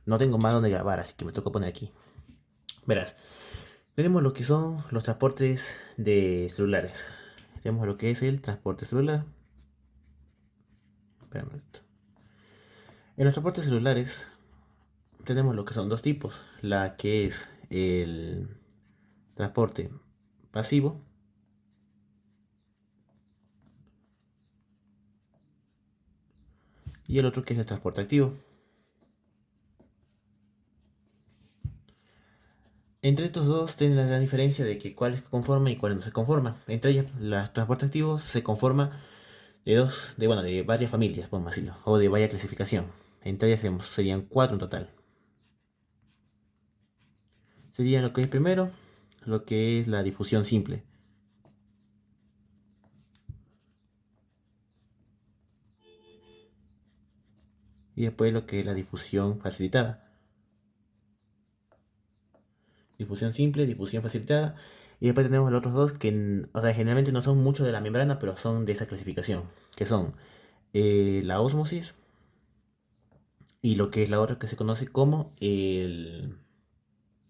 No tengo más donde grabar, así que me toca poner aquí. Verás, tenemos lo que son los transportes de celulares. Tenemos lo que es el transporte celular. Espérame esto. En los transportes celulares tenemos lo que son dos tipos. La que es el transporte pasivo y el otro que es el transporte activo. Entre estos dos tienen la gran diferencia de que cuál se conforma y cuál no se conforma. Entre ellas, los transportes activos se conforma de varias familias, podemos decirlo, o de varias clasificación. Entre ellas serían cuatro en total. Sería lo que es primero, lo que es la difusión simple. Y después lo que es la difusión facilitada. Difusión simple, difusión facilitada. Y después tenemos los otros dos que, o sea, generalmente no son mucho de la membrana, pero son de esa clasificación. Que son la ósmosis y lo que es la otra que se conoce como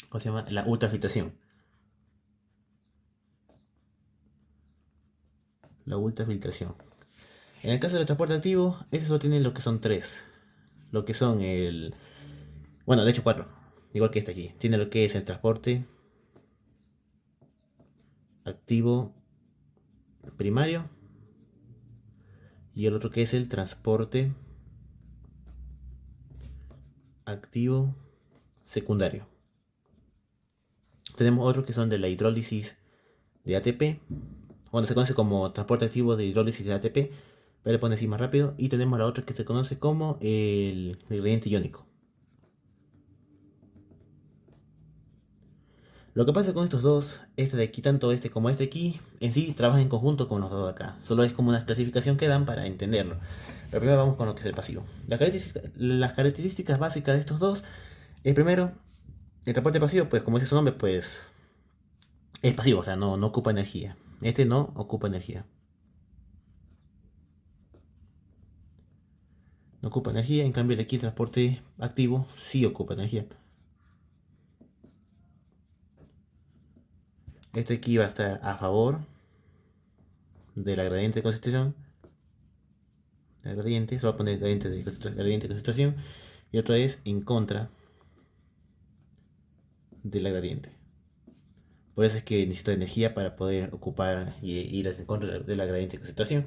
¿cómo se llama? La ultrafiltración. La ultrafiltración. En el caso del transporte activo, ese solo tiene lo que son tres. Lo que son bueno, de hecho cuatro. Igual que este aquí. Tiene lo que es el transporte activo primario. Y el otro que es el transporte activo secundario. Tenemos otros que son de la hidrólisis de ATP. Bueno, se conoce como transporte activo de hidrólisis de ATP. Pero le pone así más rápido. Y tenemos la otra que se conoce como el gradiente iónico. Lo que pasa con estos dos, este de aquí, tanto este como este aquí, en sí trabajan en conjunto con los dos de acá. Solo es como una clasificación que dan para entenderlo. Pero primero vamos con lo que es el pasivo. Las características básicas de estos dos, el primero, el transporte pasivo, pues como dice su nombre, pues es pasivo, o sea, no ocupa energía. Este no ocupa energía. No ocupa energía, en cambio el aquí, transporte activo, sí ocupa energía. Este aquí va a estar a favor de la gradiente de concentración. La gradiente, se va a poner gradiente de concentración. Y otra es en contra de la gradiente. Por eso es que necesito energía para poder ocupar y ir en contra de la gradiente de concentración.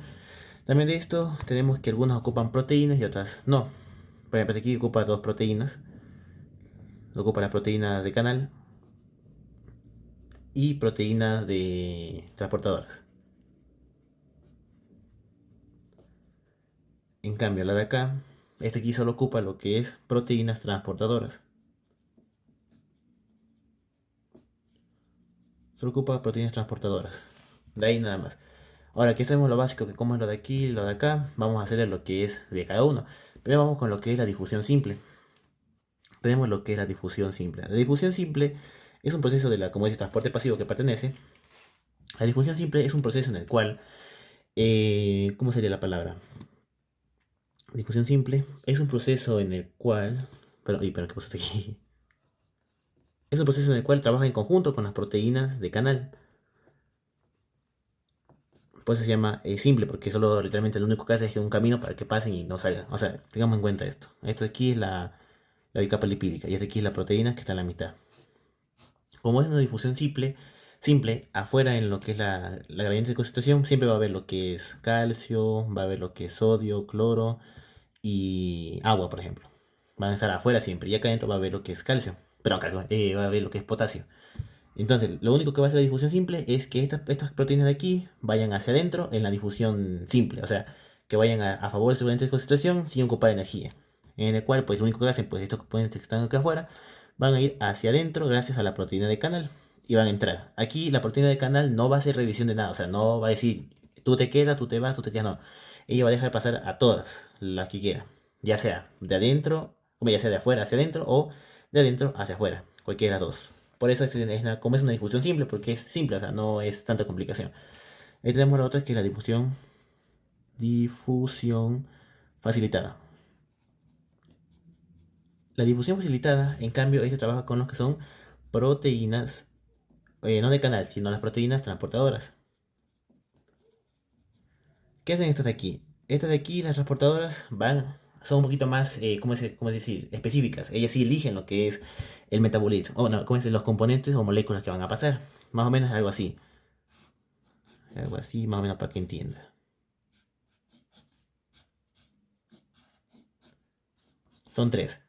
También de esto tenemos que algunas ocupan proteínas y otras no. Por ejemplo, aquí ocupa dos proteínas. Ocupa las proteínas de canal y proteínas de transportadoras. En cambio, la de acá, este aquí solo ocupa lo que es proteínas transportadoras. Solo ocupa proteínas transportadoras. De ahí nada más. Ahora que sabemos lo básico, que como es lo de aquí y lo de acá, vamos a hacer lo que es de cada uno. Primero vamos con lo que es la difusión simple. Tenemos lo que es la difusión simple. La difusión simple es un proceso de como dice, transporte pasivo que pertenece. La difusión simple es un proceso en el cual, ¿cómo sería la palabra? Difusión simple es un proceso en el cual, pero ¿qué pasa aquí? Es un proceso en el cual trabaja en conjunto con las proteínas de canal. Por eso se llama simple, porque solo literalmente lo único que hace es un camino para que pasen y no salgan. O sea, tengamos en cuenta esto. Esto de aquí es la bicapa lipídica y este aquí es la proteína que está en la mitad. Como es una difusión simple, afuera en lo que es la gradiente de concentración, siempre va a haber lo que es calcio, va a haber lo que es sodio, cloro y agua, por ejemplo. Van a estar afuera siempre. Y acá adentro va a haber lo que es calcio. Pero va a haber lo que es potasio. Entonces, lo único que va a hacer la difusión simple es que estas proteínas de aquí vayan hacia adentro en la difusión simple. O sea, que vayan a favor de su gradiente de concentración sin ocupar energía. En el cual, pues, lo único que hacen, pues, estos componentes que están acá afuera, van a ir hacia adentro gracias a la proteína de canal. Y van a entrar. Aquí la proteína de canal no va a hacer revisión de nada. O sea, no va a decir, tú te quedas, tú te vas, tú te quedas. No. Ella va a dejar pasar a todas las que quiera. Ya sea de adentro, como ya sea de afuera hacia adentro o de adentro hacia afuera. Cualquiera de las dos. Por eso como es una difusión simple, porque es simple, o sea, no es tanta complicación. Ahí tenemos la otra que es la difusión facilitada. La difusión facilitada, en cambio, se trabaja con lo que son proteínas, no de canal, sino las proteínas transportadoras. ¿Qué hacen estas de aquí? Estas de aquí, las transportadoras, son un poquito más, cómo decir, específicas. Ellas sí eligen lo que es el metabolismo, o no, los componentes o moléculas que van a pasar. Más o menos algo así. Algo así, más o menos para que entienda. Son tres.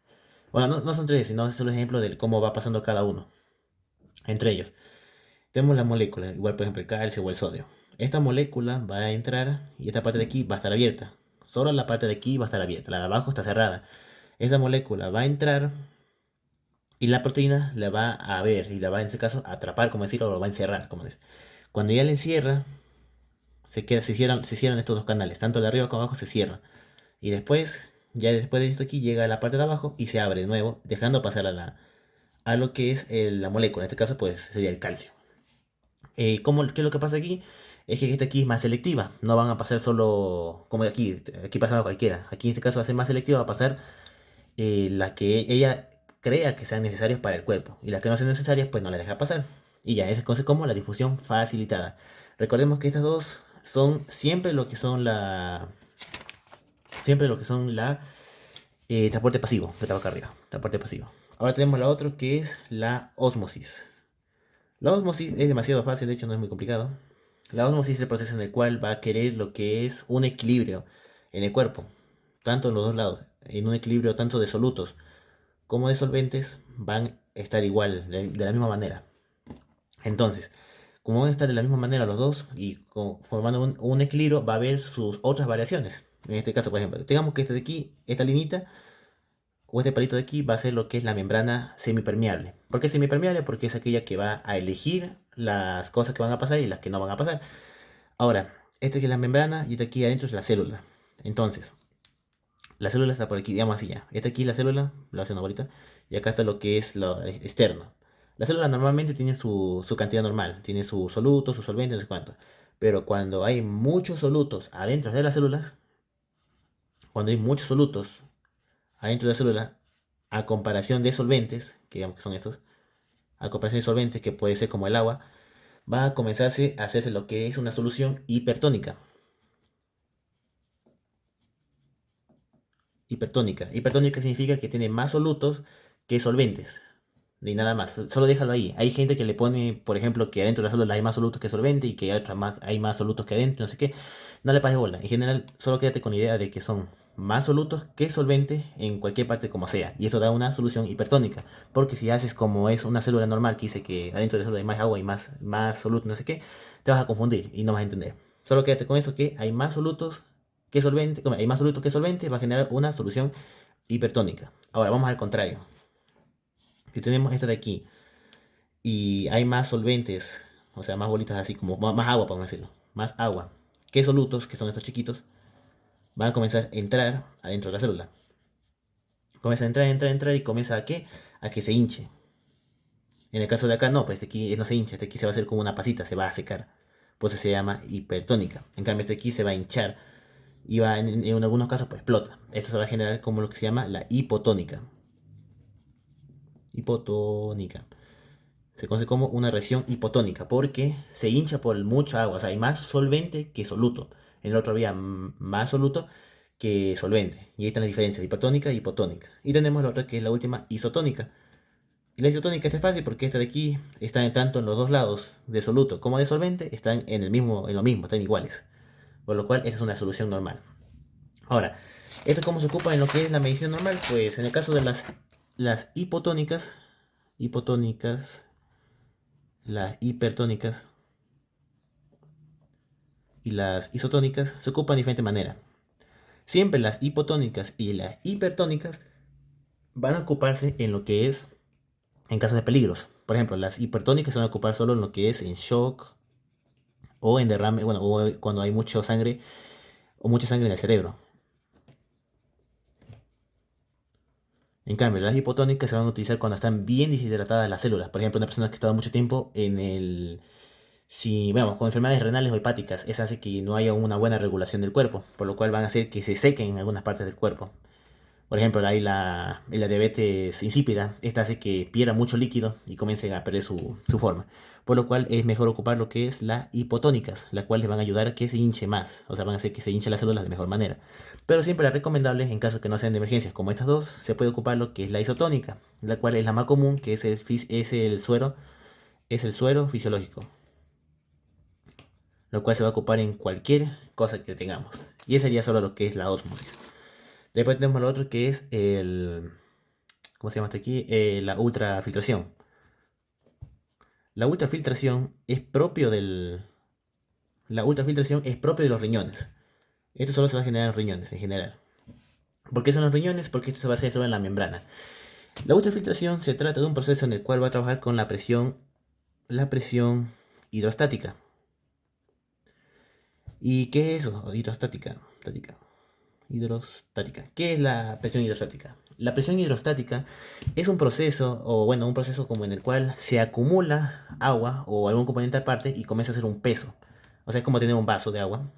Bueno, no son tres, sino es un ejemplo de cómo va pasando cada uno. Entre ellos, tenemos las moléculas, igual por ejemplo el calcio o el sodio. Esta molécula va a entrar y esta parte de aquí va a estar abierta. Solo la parte de aquí va a estar abierta, la de abajo está cerrada. Esta molécula va a entrar y la proteína la va a ver y la va en este caso a atrapar, como decirlo, o lo va a encerrar, como decir. Cuando ya la encierra, se cierran estos dos canales, tanto el de arriba como abajo se cierra. Y después, ya después de esto aquí, llega a la parte de abajo y se abre de nuevo, dejando pasar a lo que es la molécula. En este caso, pues sería el calcio. ¿Qué es lo que pasa aquí? Es que esta aquí es más selectiva. No van a pasar solo como de aquí. Aquí pasa cualquiera. Aquí en este caso va a ser más selectiva. Va a pasar las que ella crea que sean necesarias para el cuerpo. Y las que no sean necesarias, pues no la deja pasar. Y ya, ese es como la difusión facilitada. Recordemos que estas dos son siempre lo que son transporte pasivo. Que estaba acá arriba. Transporte pasivo. Ahora tenemos la otra que es la ósmosis. La ósmosis es demasiado fácil, de hecho no es muy complicado. La ósmosis es el proceso en el cual va a querer lo que es un equilibrio en el cuerpo, tanto en los dos lados, en un equilibrio tanto de solutos como de solventes van a estar igual, de la misma manera. Entonces, como van a estar de la misma manera los dos y formando un equilibrio, va a haber sus otras variaciones. En este caso, por ejemplo, digamos que este de aquí, esta linita, o este palito de aquí va a ser lo que es la membrana semipermeable. ¿Por qué semipermeable? Porque es aquella que va a elegir las cosas que van a pasar y las que no van a pasar. Ahora, esta es la membrana y esta aquí adentro es la célula. Entonces, la célula está por aquí, digamos así ya. Esta aquí es la célula, lo voy a hacer una bolita, y acá está lo que es lo externo. La célula normalmente tiene su cantidad normal, tiene su soluto, su solvente, no sé cuánto. Pero cuando hay muchos solutos adentro de las células, cuando hay muchos solutos adentro de la célula, a comparación de solventes, que digamos que son estos, a comparación de solventes, que puede ser como el agua, va a comenzarse a hacerse lo que es una solución hipertónica. Hipertónica. Hipertónica significa que tiene más solutos que solventes. Ni nada más. Solo déjalo ahí. Hay gente que le pone, por ejemplo, que adentro de la célula hay más solutos que solvente y que hay más solutos que adentro, no sé qué. No le pares bola. En general, solo quédate con la idea de que son más solutos que solventes en cualquier parte como sea. Y eso da una solución hipertónica. Porque si haces como es una célula normal que dice que adentro de la célula hay más agua y más solutos, no sé qué, te vas a confundir y no vas a entender. Solo quédate con eso que hay más solutos que solventes. Como hay más solutos que solventes, va a generar una solución hipertónica. Ahora vamos al contrario. Si tenemos esta de aquí y hay más solventes, o sea, más bolitas así como más agua, podemos decirlo, más agua que solutos, que son estos chiquitos, van a comenzar a entrar adentro de la célula. Comienza a entrar y comienza a qué? A que se hinche. En el caso de acá no, pues este aquí no se hincha, este aquí se va a hacer como una pasita, se va a secar. Pues se llama hipertónica. En cambio este aquí se va a hinchar y en algunos casos pues explota. Esto se va a generar como lo que se llama la hipotónica. Hipotónica. Se conoce como una reacción hipotónica porque se hincha por mucha agua, o sea, hay más solvente que soluto. En el otro había más soluto que solvente. Y ahí están las diferencias, hipertónica y hipotónica. Y tenemos la otra que es la última, isotónica. Y la isotónica esta es fácil porque esta de aquí está tanto en los dos lados de soluto como de solvente, están en lo mismo, están iguales. Por lo cual esa es una solución normal. Ahora, ¿esto cómo se ocupa en lo que es la medicina normal? Pues en el caso de las hipotónicas, las hipertónicas y las isotónicas se ocupan de diferente manera. Siempre las hipotónicas y las hipertónicas van a ocuparse en lo que es en casos de peligros. Por ejemplo, las hipertónicas se van a ocupar solo en lo que es en shock o en derrame, bueno, o cuando hay mucha sangre o mucha sangre en el cerebro. En cambio, las hipotónicas se van a utilizar cuando están bien deshidratadas las células. Por ejemplo, una persona que ha estado mucho tiempo en el si, vamos, con enfermedades renales o hepáticas, eso hace que no haya una buena regulación del cuerpo, por lo cual van a hacer que se sequen en algunas partes del cuerpo. Por ejemplo, ahí la diabetes insípida, esta hace que pierda mucho líquido y comience a perder su forma. Por lo cual es mejor ocupar lo que es las hipotónicas, las cuales van a ayudar a que se hinche más, o sea, van a hacer que se hinche las células de mejor manera. Pero siempre la recomendable, en caso que no sean de emergencias como estas dos, se puede ocupar lo que es la isotónica, la cual es la más común, que es el suero fisiológico, lo cual se va a ocupar en cualquier cosa que tengamos. Y ese sería solo lo que es la ósmosis. Después tenemos lo otro que es ¿cómo se llama esto aquí? La ultrafiltración. La ultrafiltración es propio del... La ultrafiltración es propio de los riñones. Esto solo se va a generar en los riñones en general. ¿Por qué son los riñones? Porque esto se va a hacer solo en la membrana. La ultrafiltración se trata de un proceso en el cual va a trabajar con la presión hidrostática. ¿Y qué es eso? Hidrostática. Hidrostática. ¿Qué es la presión hidrostática? La presión hidrostática es un proceso, o bueno, un proceso como en el cual se acumula agua o algún componente aparte y comienza a hacer un peso. O sea, es como tener un vaso de agua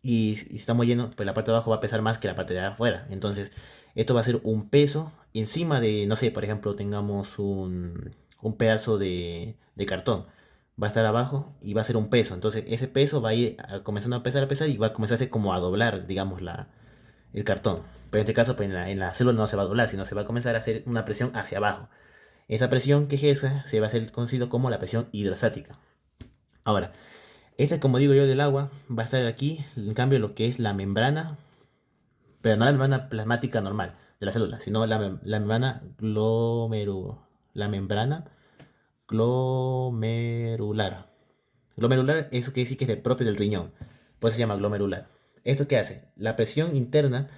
y si estamos llenos, pues la parte de abajo va a pesar más que la parte de afuera. Entonces, esto va a ser un peso encima de, no sé, por ejemplo, tengamos un pedazo de cartón. Va a estar abajo y va a ser un peso. Entonces, ese peso va a ir comenzando a pesar y va a comenzarse como a doblar, digamos, el cartón. Pero en este caso, pues en la célula no se va a doblar, sino se va a comenzar a hacer una presión hacia abajo. Esa presión que ejerza se va a hacer conocido como la presión hidrostática. Ahora, esta, como digo yo, del agua va a estar aquí, en cambio, lo que es la membrana, pero no la membrana plasmática normal de la célula, sino la membrana la membrana glomerular. Glomerular, eso quiere decir que es el propio del riñón, por eso se llama glomerular. ¿Esto qué hace? La presión interna,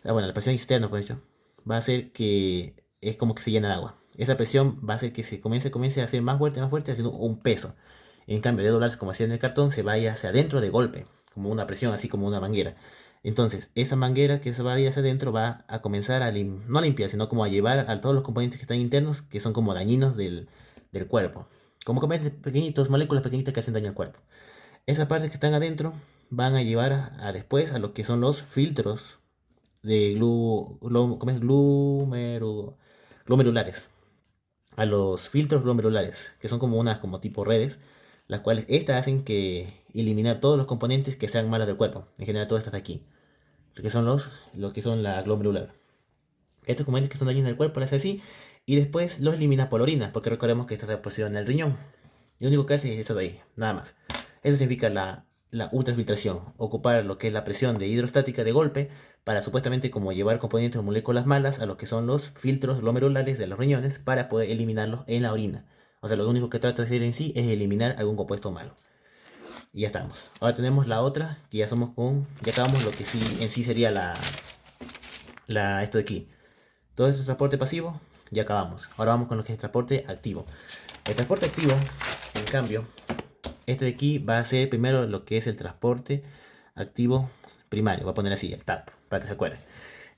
bueno, la presión externa, por hecho, va a hacer que es como que se llena de agua. Esa presión va a hacer que se comience a hacer más fuerte, haciendo un peso. En cambio de doblarse como hacía en el cartón, se va a ir hacia adentro de golpe, como una presión, así como una manguera. Entonces, esa manguera que se va a ir hacia adentro va a comenzar no a limpiar, sino como a llevar a todos los componentes que están internos, que son como dañinos del cuerpo. Como componentes pequeñitos, moléculas pequeñitas que hacen daño al cuerpo. Esas partes que están adentro van a llevar después a lo que son los filtros de ¿cómo es? Glomerulares. A los filtros glomerulares, que son como unas como tipo redes, las cuales estas hacen que eliminar todos los componentes que sean malos del cuerpo. En general, todas estas de aquí, que son los que son la glomerular. Estos componentes que son dañinos del cuerpo las hace así y después los elimina por orina, porque recordemos que esta se posiciona en el riñón. Lo único que hace es eso de ahí, nada más. Eso significa la ultrafiltración, ocupar lo que es la presión de hidrostática de golpe para supuestamente como llevar componentes o moléculas malas a lo que son los filtros glomerulares de los riñones para poder eliminarlos en la orina. O sea, lo único que trata de hacer en sí es eliminar algún compuesto malo. Y ya estamos. Ahora tenemos la otra, que ya acabamos lo que sí en sí sería esto de aquí. Todo este transporte pasivo, ya acabamos. Ahora vamos con lo que es transporte activo. El transporte activo, en cambio, este de aquí va a ser primero lo que es el transporte activo primario. Voy a poner así, el TAP, para que se acuerden.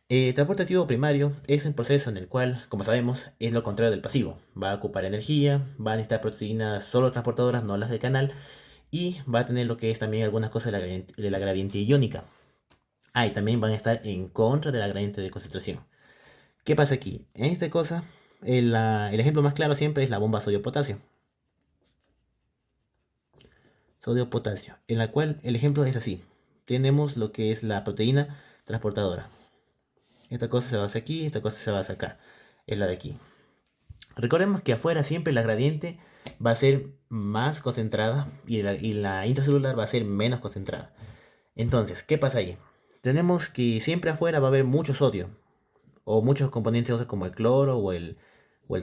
El transporte activo primario es un proceso en el cual, como sabemos, es lo contrario del pasivo. Va a ocupar energía, va a necesitar proteínas solo transportadoras, no las de canal, y va a tener lo que es también algunas cosas de la gradiente iónica. Y también van a estar en contra de la gradiente de concentración. ¿Qué pasa aquí? En esta cosa, el ejemplo más claro siempre es la bomba sodio-potasio. Sodio-potasio, en la cual el ejemplo es así. Tenemos lo que es la proteína transportadora. Esta cosa se va hacia aquí, esta cosa se va hacia acá. Es la de aquí. Recordemos que afuera siempre la gradiente va a ser más concentrada y la intracelular va a ser menos concentrada. Entonces, ¿qué pasa ahí? Tenemos que siempre afuera va a haber mucho sodio o muchos componentes como el cloro o el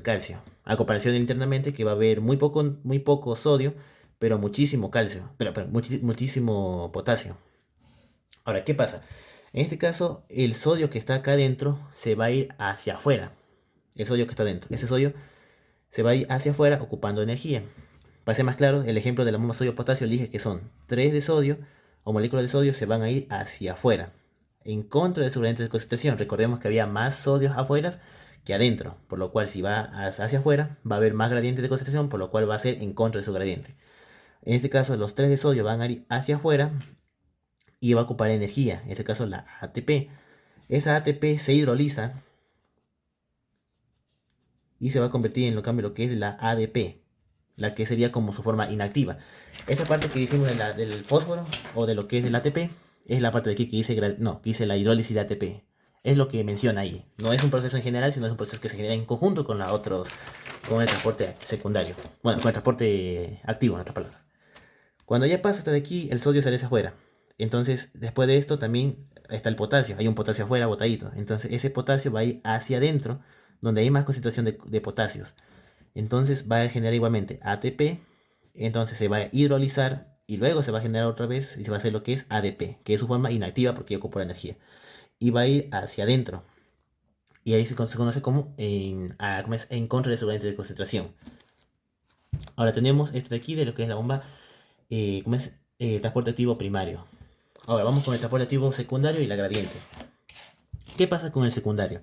calcio. A comparación internamente que va a haber muy poco sodio, pero muchísimo calcio, pero muchísimo potasio. Ahora, ¿qué pasa? En este caso, el sodio que está acá adentro se va a ir hacia afuera. El sodio que está dentro. Ese sodio se va a ir hacia afuera ocupando energía. Para ser más claro, el ejemplo de la bomba sodio-potasio dije que son 3 de sodio o moléculas de sodio se van a ir hacia afuera, en contra de su gradiente de concentración. Recordemos que había más sodio afuera que adentro, por lo cual si va hacia afuera va a haber más gradiente de concentración, por lo cual va a ser en contra de su gradiente. En este caso, los 3 de sodio van a ir hacia afuera y va a ocupar energía, en este caso la ATP. Esa ATP se hidroliza y se va a convertir en lo que es la ADP, la que sería como su forma inactiva. Esa parte que hicimos del fósforo o de lo que es el ATP es la parte de aquí que dice la hidrólisis de ATP. Es lo que menciona ahí. No es un proceso en general, sino es un proceso que se genera en conjunto con el transporte secundario. Bueno, con el transporte activo, en otras palabras. Cuando ya pasa hasta de aquí, el sodio sale hacia afuera. Entonces, después de esto también está el potasio. Hay un potasio afuera botadito. Entonces, ese potasio va a ir hacia adentro, donde hay más concentración de potasios. Entonces, va a generar igualmente ATP. Entonces, se va a hidrolizar y luego se va a generar otra vez y se va a hacer lo que es ADP, que es su forma inactiva porque ocupa la energía. Y va a ir hacia adentro. Y ahí se conoce como en contra de su gradiente de concentración. Ahora tenemos esto de aquí, de lo que es la bomba, ¿cómo es? Transporte activo primario. Ahora vamos con el transporte activo secundario y la gradiente. ¿Qué pasa con el secundario?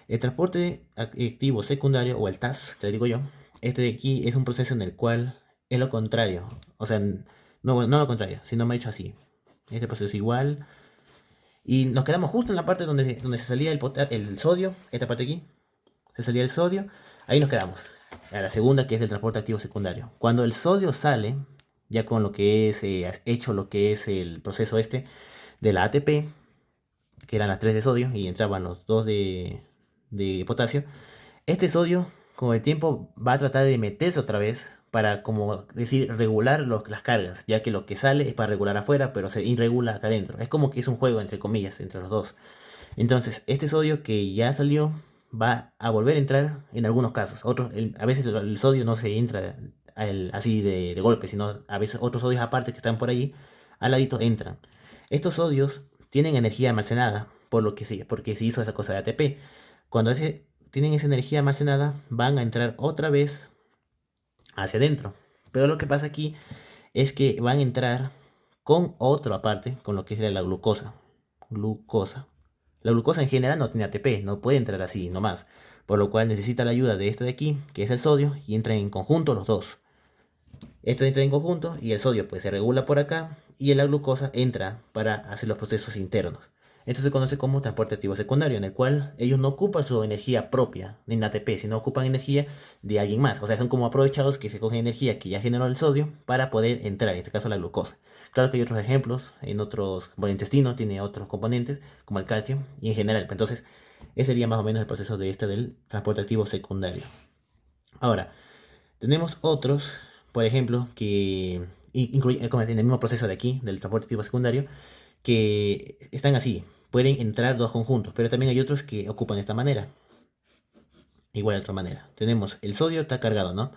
El transporte activo secundario, o el TAS, que le digo yo, este de aquí es un proceso en el cual es lo contrario. O sea, no lo contrario, sino me ha dicho así. Este proceso es igual. Y nos quedamos justo en la parte donde se salía el sodio, esta parte aquí. Se salía el sodio, ahí nos quedamos. A la segunda, que es el transporte activo secundario. Cuando el sodio sale, ya con lo que es hecho lo que es el proceso este de la ATP, que eran las 3 de sodio y entraban los 2 de potasio, este sodio con el tiempo va a tratar de meterse otra vez para, como decir, regular las cargas, ya que lo que sale es para regular afuera, pero se irregula acá adentro. Es como que es un juego, entre comillas, entre los dos. Entonces, este sodio que ya salió va a volver a entrar en algunos casos. A veces el sodio no se entra así de golpe, sino a veces otros sodios aparte que están por allí, al ladito entran. Estos sodios tienen energía almacenada, porque se hizo esa cosa de ATP. Cuando tienen esa energía almacenada, van a entrar otra vez hacia adentro. Pero lo que pasa aquí es que van a entrar con otro aparte, con lo que sería la glucosa. Glucosa. La glucosa en general no tiene ATP, no puede entrar así nomás, por lo cual necesita la ayuda de esta de aquí, que es el sodio, y entran en conjunto los dos. Esto entra en conjunto y el sodio pues se regula por acá y la glucosa entra para hacer los procesos internos. Esto se conoce como transporte activo secundario, en el cual ellos no ocupan su energía propia en ATP, sino ocupan energía de alguien más. O sea, son como aprovechados que se cogen energía que ya generó el sodio para poder entrar, en este caso la glucosa. Claro que hay otros ejemplos, como el intestino tiene otros componentes, como el calcio, y en general. Entonces, ese sería más o menos el proceso del transporte activo secundario. Ahora, tenemos otros, por ejemplo, que incluyen en el mismo proceso de aquí, del transporte activo secundario, que están así, pueden entrar dos conjuntos, pero también hay otros que ocupan esta manera. Igual de otra manera. Tenemos el sodio está cargado, ¿no?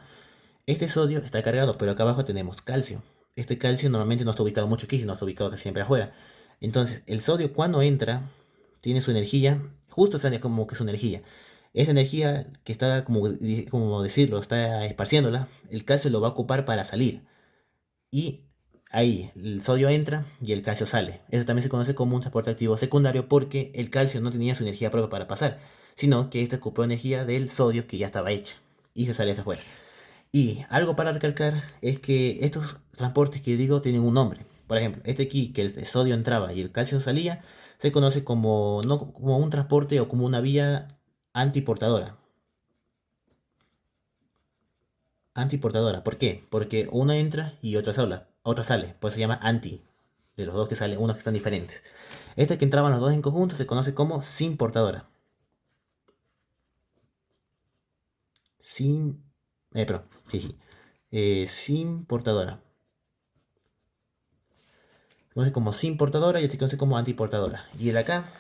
Este sodio está cargado, pero acá abajo tenemos calcio. Este calcio normalmente no está ubicado mucho aquí, sino está ubicado casi siempre afuera. Entonces, el sodio cuando entra, tiene su energía, justo sale como que su energía. Esa energía que está, como decirlo, está esparciéndola, el calcio lo va a ocupar para salir. Y ahí el sodio entra y el calcio sale. Eso también se conoce como un transporte activo secundario porque el calcio no tenía su energía propia para pasar, sino que este ocupó energía del sodio que ya estaba hecha y se sale hacia afuera. Y algo para recalcar es que estos transportes que digo tienen un nombre. Por ejemplo, este aquí, que el sodio entraba y el calcio salía, se conoce como, no como un transporte o como una vía antiportadora. Antiportadora, ¿por qué? Porque una entra y otra sale, pues se llama anti. De los dos que salen, unos que están diferentes. Esta que entraban los dos en conjunto se conoce como sin portadora. Sin. Perdón, sí. Sin portadora. Se conoce como sin portadora y este se conoce como antiportadora. Y el acá,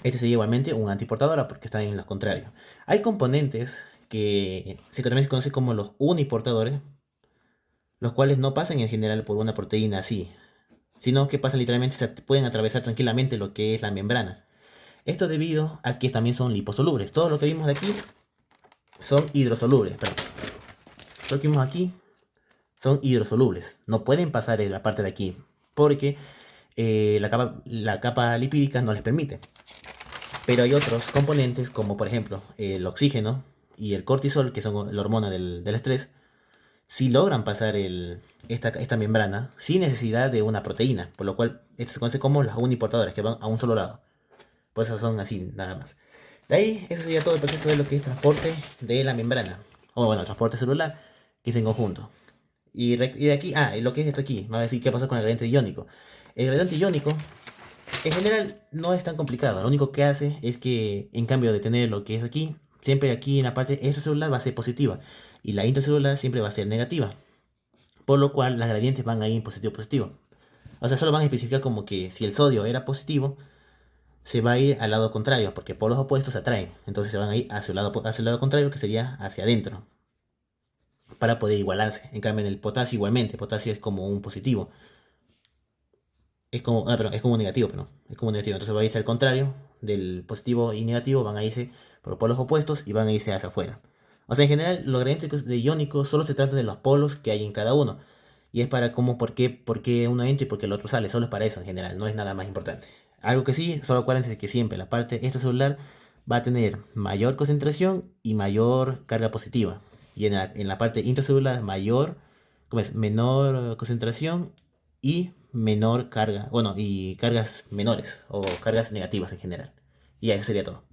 este sería igualmente un antiportadora porque están en lo contrario. Hay componentes que también se conocen como los uniportadores, los cuales no pasan en general por una proteína así, sino que pasan literalmente, pueden atravesar tranquilamente lo que es la membrana. Esto debido a que también son liposolubles. Todo lo que vimos de aquí son hidrosolubles. Perdón. Todo lo que vimos aquí son hidrosolubles. No pueden pasar en la parte de aquí porque la capa lipídica no les permite. Pero hay otros componentes como por ejemplo el oxígeno y el cortisol, que son la hormona del estrés, si logran pasar esta membrana sin necesidad de una proteína, por lo cual esto se conoce como las uniportadoras, que van a un solo lado. Por eso son así, nada más. De ahí, eso sería todo el proceso de lo que es transporte de la membrana. O bueno, transporte celular, que es en conjunto. Y de aquí, y lo que es esto aquí, me va a decir qué pasa con el gradiente iónico. El gradiente iónico, en general, no es tan complicado. Lo único que hace es que, en cambio de tener lo que es aquí, siempre aquí en la parte extracelular va a ser positiva. Y la intracelular siempre va a ser negativa. Por lo cual, las gradientes van a ir en positivo positivo. O sea, solo van a especificar como que si el sodio era positivo, se va a ir al lado contrario, porque polos opuestos se atraen. Entonces se van a ir hacia el lado contrario, que sería hacia adentro, para poder igualarse. En cambio, en el potasio igualmente, el potasio es como un positivo. Perdón, es como un negativo, pero no, es como un negativo. Entonces va a irse al contrario, del positivo y negativo van a irse por polos opuestos y van a irse hacia afuera. O sea, en general, los gradientes de iónicos solo se trata de los polos que hay en cada uno. Y es para cómo, por qué uno entra y por qué el otro sale. Solo es para eso en general, no es nada más importante. Algo que sí, solo acuérdense de que siempre la parte extracelular va a tener mayor concentración y mayor carga positiva. Y en la parte intracelular ¿cómo es? Menor concentración y menor carga. Bueno, y cargas menores o cargas negativas en general. Y eso sería todo.